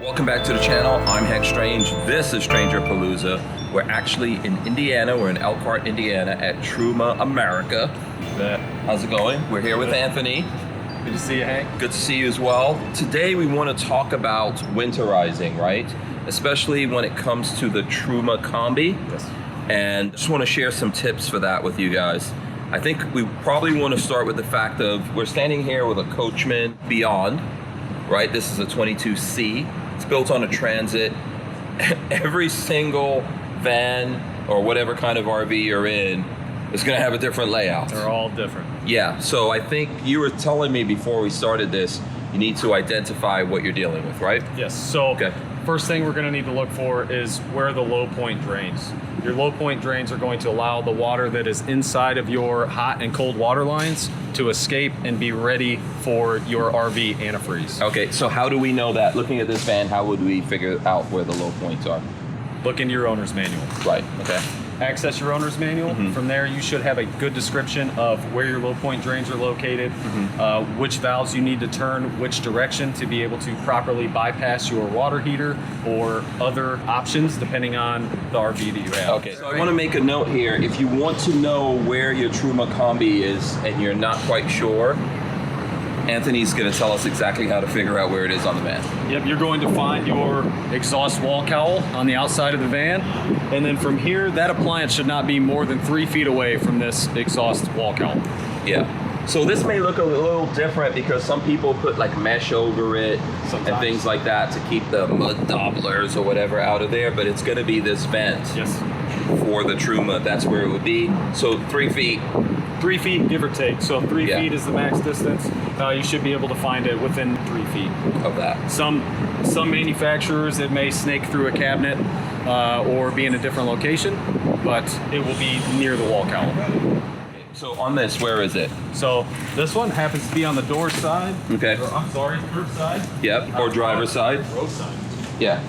Welcome back to the channel. I'm Hank Strange. This is StrangerPalooza. We're actually in Indiana. We're in Elkhart, Indiana at Truma America. How's it going? We're here with Anthony. Good to see you, Hank. Good to see you as well. Today we want to talk about winterizing, right? Especially when it comes to the Truma Combi. Yes. And just want to share some tips for that with you guys. I think we probably want to start with the fact of we're standing here with a Coachmen Beyond, right? This is a 22C. It's built on a Transit. Every single van or whatever kind of RV you're in is going to have a different layout. They're all different. Yeah, so I think you were telling me before we started this, you need to identify what you're dealing with, right? Yes, so first thing we're going to need to look for is where the low point drains. Your low point drains are going to allow the water that is inside of your hot and cold water lines to escape and be ready for your RV antifreeze. Okay, so how do we know that? Looking at this van, how would we figure out where the low points are? Look into your owner's manual. Right, okay. Access your owner's manual. From there, you should have a good description of where your low point drains are located, which valves you need to turn which direction to be able to properly bypass your water heater or other options depending on the RV that you have. Okay, so I want to make a note here. If you want to know where your Truma Combi is and you're not quite sure, Anthony's going to tell us exactly how to figure out where it is on the van. Yep, you're going to find your exhaust wall cowl on the outside of the van. And then from here, that appliance should not be more than 3 feet away from this exhaust wall cowl. Yeah. So this may look a little different because some people put like mesh over it and things like that to keep the mud dobblers or whatever out of there, but it's going to be this vent. Yes. For the Truma, that's where it would be. So 3 feet. 3 feet, give or take. So 3 feet is the max distance. You should be able to find it within 3 feet of that. Some manufacturers, it may snake through a cabinet or be in a different location, but it will be near the wall cowl. So on this, where is it? So this one happens to be on the door side. Okay. Or, I'm sorry, curb side. Yep, or driver's side. Road side. Yeah.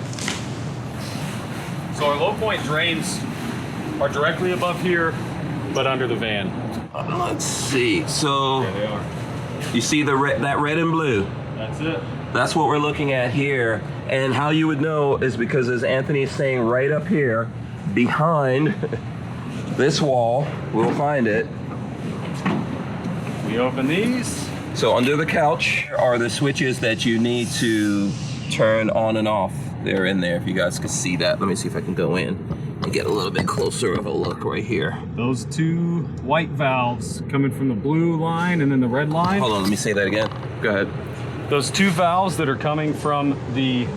So our low point drains are directly above here, but under the van. Let's see. So There they are. you see the that red and blue? That's it. That's what we're looking at here. And how you would know is because, as Anthony is saying, right up here, behind this wall, we'll find it. We open these. So under the couch are the switches that you need to turn on and off. They're in there, if you guys can see that. Let me see if I can go in and get a little bit closer of a look right here. Those two white valves coming from the blue line and then the red line. Hold on, let me say that again. Go ahead. Those two valves that are coming from the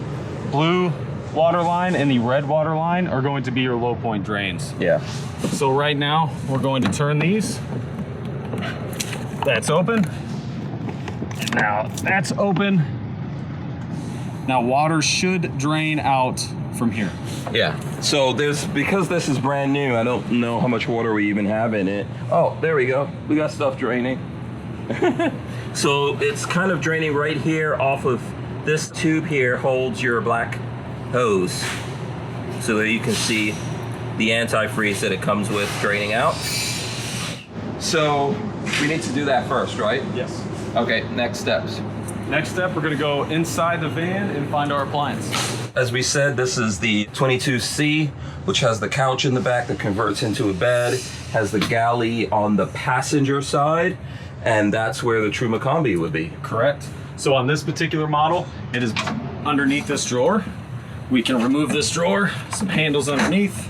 blue water line and the red water line are going to be your low point drains. Yeah. So right now, we're going to turn these. That's open. And now that's open. Now water should drain out from here. Yeah. So because this is brand new, I don't know how much water we even have in it. Oh, there we go. We got stuff draining. So it's kind of draining right here off of this tube here holds your black hose so that you can see the antifreeze that it comes with draining out. So we need to do that first, right? Yes. Okay, next steps. Next step, we're gonna go inside the van and find our appliance. As we said, this is the 22C, which has the couch in the back that converts into a bed, has the galley on the passenger side, and that's where the Truma Combi would be. Correct. So on this particular model, it is underneath this drawer. We can remove this drawer, some handles underneath,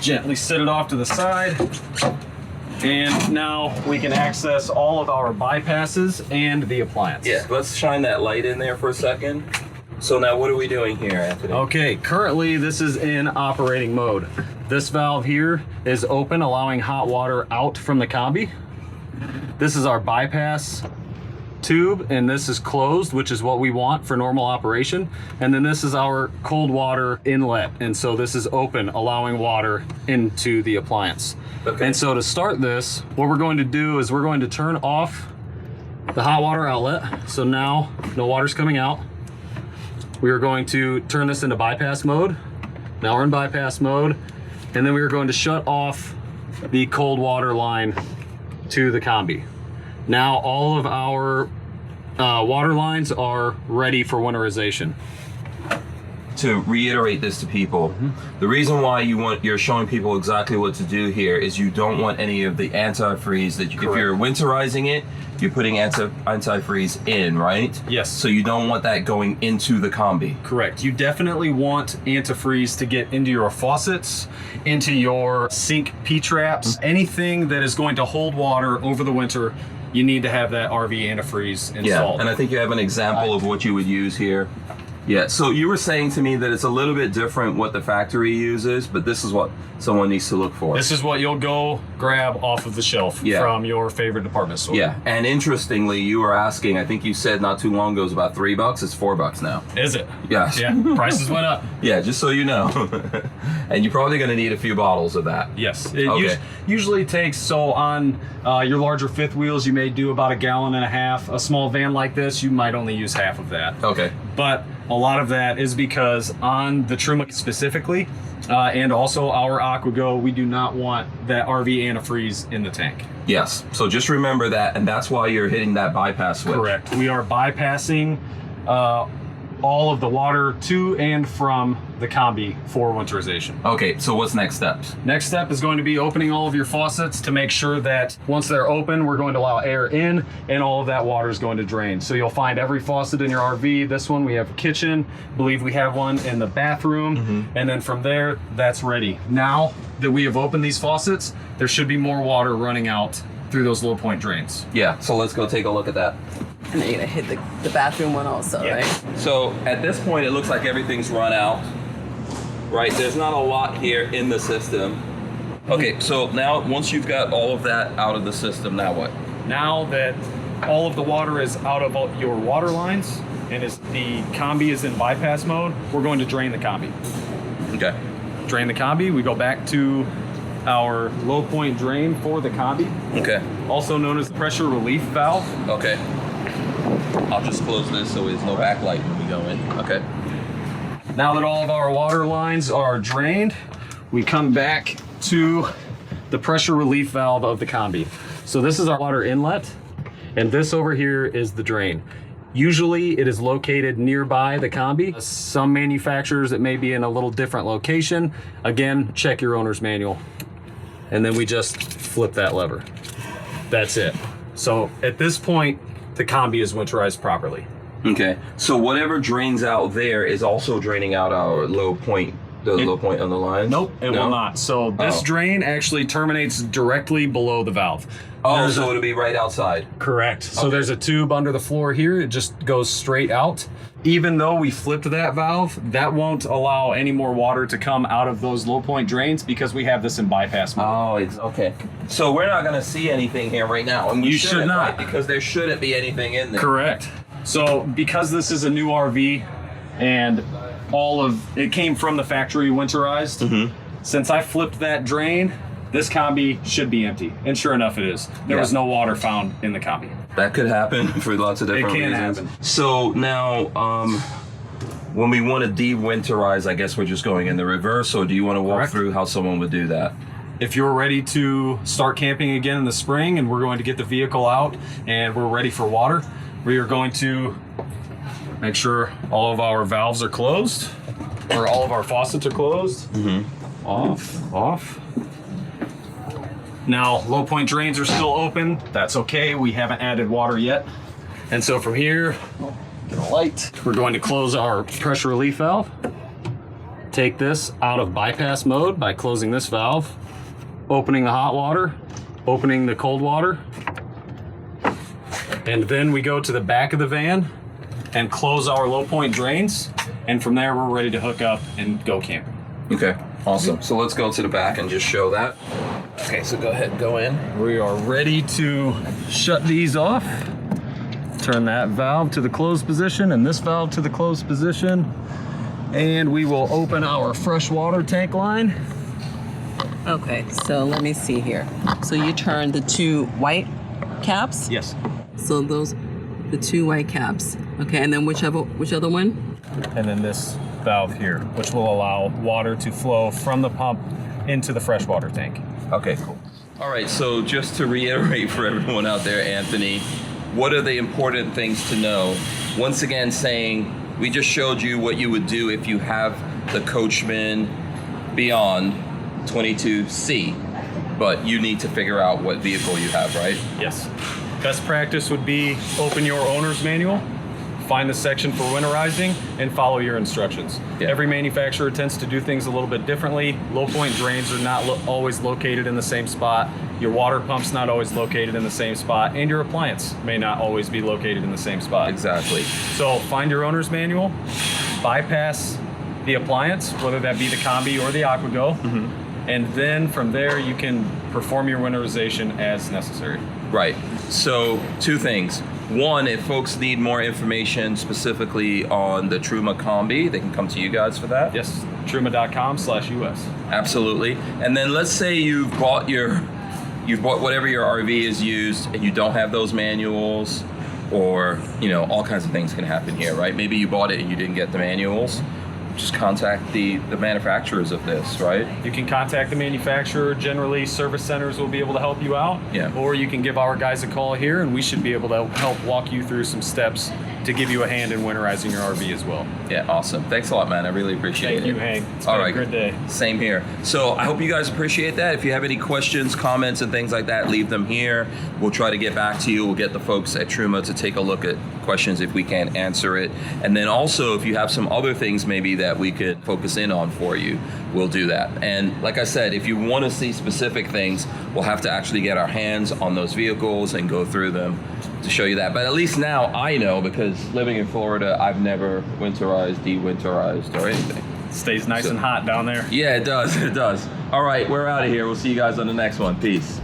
gently set it off to the side, and now we can access all of our bypasses and the appliance. Yeah, let's shine that light in there for a second. So now what are we doing here, Anthony? Okay, currently this is in operating mode. This valve here is open, allowing hot water out from the combi. This is our bypass tube, and this is closed, which is what we want for normal operation. And then this is our cold water inlet, and so this is open, allowing water into the appliance. Okay. And so to start this, what we're going to do is we're going to turn off the hot water outlet. So now no water's coming out. We are going to turn this into bypass mode. Now we're in bypass mode. And then we are going to shut off the cold water line to the combi. Now all of our water lines are ready for winterization. To reiterate this to people, the reason why you're showing people exactly what to do here is you don't want any of the antifreeze that if you're winterizing it, you're putting antifreeze in, right? Yes. So you don't want that going into the combi. Correct. You definitely want antifreeze to get into your faucets, into your sink P-traps, anything that is going to hold water over the winter. You need to have that RV antifreeze installed. Yeah, and I think you have an example of what you would use here. Yeah, so you were saying to me that it's a little bit different what the factory uses, but this is what someone needs to look for. This is what you'll go grab off of the shelf from your favorite department store. Yeah, and interestingly, you were asking, I think you said not too long ago it was about $3. It's $4 now. Is it? Yes. Yeah, prices went up. Yeah, just so you know. And you're probably going to need a few bottles of that. Yes. It usually takes, so on your larger fifth wheels, you may do about 1.5 gallons. A small van like this, you might only use half of that. Okay. But a lot of that is because on the Truma specifically, and also our AquaGo, we do not want that RV antifreeze in the tank. Yes, so just remember that, and that's why you're hitting that bypass switch. Correct. We are bypassing all of the water to and from the combi for winterization. Okay, so what's next steps? Next step is going to be opening all of your faucets to make sure that once they're open, we're going to allow air in and all of that water is going to drain. So you'll find every faucet in your RV. This one, we have a kitchen. I believe we have one in the bathroom. And then from there, that's ready. Now that we have opened these faucets, there should be more water running out through those low point drains. Yeah, so let's go take a look at that. And then you're gonna hit the bathroom one also, right? So at this point, it looks like everything's run out, right? There's not a lot here in the system. Okay, so now once you've got all of that out of the system, now what? Now that all of the water is out of your water lines and the combi is in bypass mode, we're going to drain the combi. Okay. Drain the combi, we go back to our low point drain for the combi. Okay. Also known as the pressure relief valve. Okay. I'll just close this so there's no backlight when we go in. Okay. Now that all of our water lines are drained, we come back to the pressure relief valve of the combi. So this is our water inlet, and this over here is the drain. Usually it is located nearby the combi. Some manufacturers it may be in a little different location. Again, check your owner's manual. And then we just flip that lever. That's it. So at this point, the combi is winterized properly. Okay. So whatever drains out there is also draining out our low point, low point on the line? Nope, it will not. So this drain actually terminates directly below the valve. Oh, so it'll be right outside. Correct. So there's a tube under the floor here. It just goes straight out. Even though we flipped that valve, that won't allow any more water to come out of those low point drains because we have this in bypass mode. Oh, it's okay. So we're not going to see anything here right now. And we You should not. right? Because there shouldn't be anything in there. Correct. So because this is a new RV and all of it came from the factory winterized, since I flipped that drain, this combi should be empty. And sure enough, it is. There was no water found in the combi. That could happen for lots of different reasons. It can happen. So now, when we want to de-winterize, I guess we're just going in the reverse, or do you want to walk through how someone would do that? If you're ready to start camping again in the spring and we're going to get the vehicle out and we're ready for water, we are going to make sure all of our valves are closed, or all of our faucets are closed. Off. Now, low point drains are still open. That's okay. We haven't added water yet. And so from here, get a light. We're going to close our pressure relief valve. Take this out of bypass mode by closing this valve, opening the hot water, opening the cold water. And then we go to the back of the van and close our low point drains. And from there, we're ready to hook up and go camping. Okay, awesome. So let's go to the back and just show that. Okay, so go ahead and go in. We are ready to shut these off. Turn that valve to the closed position and this valve to the closed position. And we will open our fresh water tank line. Okay, so let me see here. So you turn the two white caps? Yes. So those, the two white caps. Okay, and then which other one? And then this valve here, which will allow water to flow from the pump into the freshwater tank. Okay, cool. All right, so just to reiterate for everyone out there, Anthony, what are the important things to know? Once again, saying we just showed you what you would do if you have the Coachmen Beyond 22C, but you need to figure out what vehicle you have, right? Yes. Best practice would be open your owner's manual, find the section for winterizing, and follow your instructions. Yeah. Every manufacturer tends to do things a little bit differently. Low point drains are not always located in the same spot. Your water pump's not always located in the same spot, and your appliance may not always be located in the same spot. Exactly. So find your owner's manual, bypass the appliance, whether that be the Combi or the AquaGo, and then from there you can perform your winterization as necessary. Right. So 2 things. One, if folks need more information specifically on the Truma Combi, they can come to you guys for that. Yes, truma.com/US. Absolutely. And then let's say you've bought whatever your RV is used and you don't have those manuals, or all kinds of things can happen here, right? Maybe you bought it and you didn't get the manuals. Just contact the manufacturers of this, right? You can contact the manufacturer. Generally, service centers will be able to help you out. Yeah. Or you can give our guys a call here, and we should be able to help walk you through some steps to give you a hand in winterizing your RV as well. Yeah, awesome. Thanks a lot, man. I really appreciate it. Thank you, Hank. It's All been right. a good day. Same here. So I hope you guys appreciate that. If you have any questions, comments, and things like that, leave them here. We'll try to get back to you. We'll get the folks at Truma to take a look at questions if we can answer it. And then also, if you have some other things maybe that we could focus in on for you, we'll do that. And like I said, if you want to see specific things, we'll have to actually get our hands on those vehicles and go through them to show you that. But at least now I know, because living in Florida, I've never winterized, dewinterized, or anything. It stays nice and hot down there. Yeah, it does. It does. All right, we're out of here. We'll see you guys on the next one. Peace.